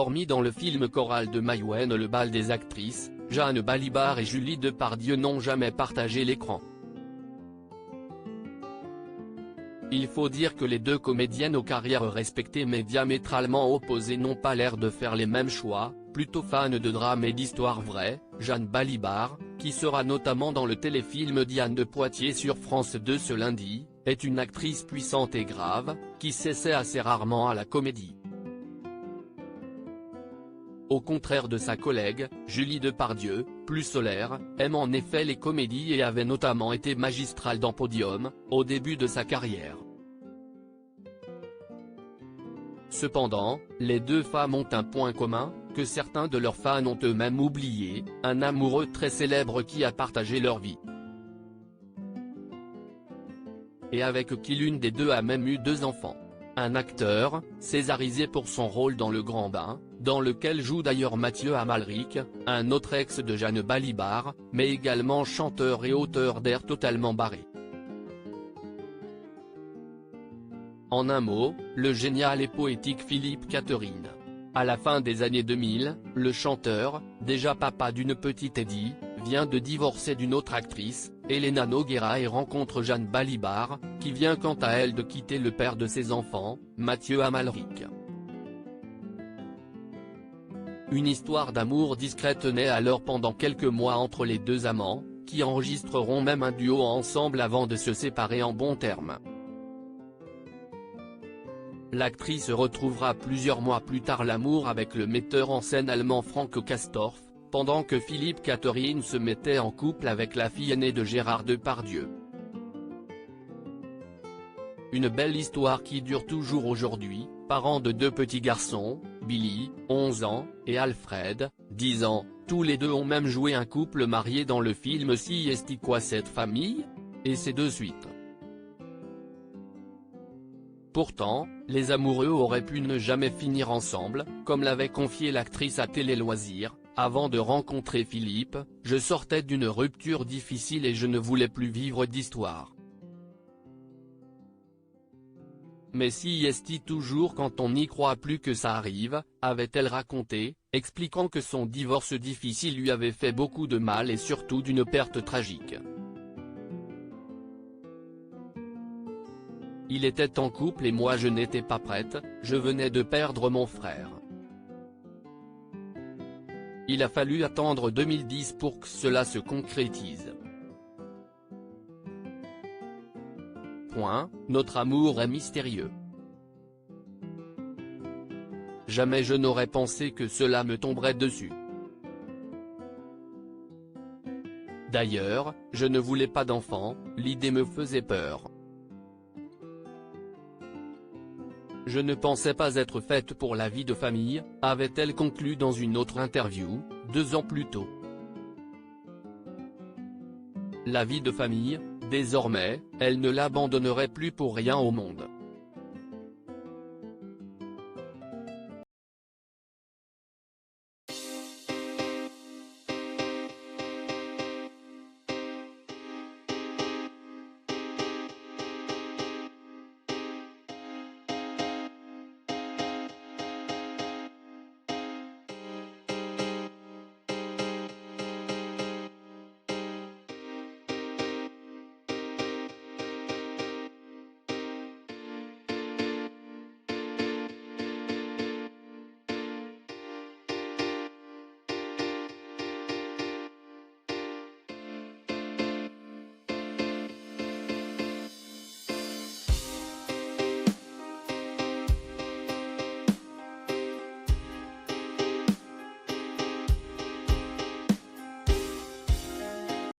Hormis dans le film choral de Maïwenn Le bal des actrices, Jeanne Balibar et Julie Depardieu n'ont jamais partagé l'écran. Il faut dire que les deux comédiennes aux carrières respectées mais diamétralement opposées n'ont pas l'air de faire les mêmes choix. Plutôt fan de drame et d'histoire vraie, Jeanne Balibar, qui sera notamment dans le téléfilm Diane de Poitiers sur France 2 ce lundi, est une actrice puissante et grave, qui s'essaie assez rarement à la comédie. Au contraire de sa collègue, Julie Depardieu, plus solaire, aime en effet les comédies et avait notamment été magistrale dans Podium, au début de sa carrière. Cependant, les deux femmes ont un point commun, que certains de leurs fans ont eux-mêmes oublié, un amoureux très célèbre qui a partagé leur vie. Et avec qui l'une des deux a même eu 2 enfants. Un acteur, césarisé pour son rôle dans Le Grand Bain, dans lequel joue d'ailleurs Mathieu Amalric, un autre ex de Jeanne Balibar, mais également chanteur et auteur d'airs totalement barrés. En un mot, le génial et poétique Philippe Catherine. À la fin des années 2000, le chanteur, déjà papa d'une petite Eddie, vient de divorcer d'une autre actrice, Elena Noguera, et rencontre Jeanne Balibar, qui vient quant à elle de quitter le père de ses enfants, Mathieu Amalric. Une histoire d'amour discrète naît alors pendant quelques mois entre les deux amants, qui enregistreront même un duo ensemble avant de se séparer en bons termes. L'actrice retrouvera plusieurs mois plus tard l'amour avec le metteur en scène allemand Frank Castorf, pendant que Philippe Catherine se mettait en couple avec la fille aînée de Gérard Depardieu. Une belle histoire qui dure toujours aujourd'hui, parents de 2 petits garçons, Billy, 11 ans, et Alfred, 10 ans, tous les deux ont même joué un couple marié dans le film Si est-il quoi cette famille ? Et c'est de suite. Pourtant, les amoureux auraient pu ne jamais finir ensemble, comme l'avait confié l'actrice à Télé Loisirs. Avant de rencontrer Philippe, je sortais d'une rupture difficile et je ne voulais plus vivre d'histoire. Mais si est-il toujours quand on n'y croit plus que ça arrive, avait-elle raconté, expliquant que son divorce difficile lui avait fait beaucoup de mal et surtout d'une perte tragique. Il était en couple et moi je n'étais pas prête, je venais de perdre mon frère. Il a fallu attendre 2010 pour que cela se concrétise. Notre amour est mystérieux. Jamais je n'aurais pensé que cela me tomberait dessus. D'ailleurs, je ne voulais pas d'enfant, l'idée me faisait peur. Je ne pensais pas être faite pour la vie de famille, avait-elle conclu dans une autre interview, 2 ans plus tôt. La vie de famille, désormais, elle ne l'abandonnerait plus pour rien au monde.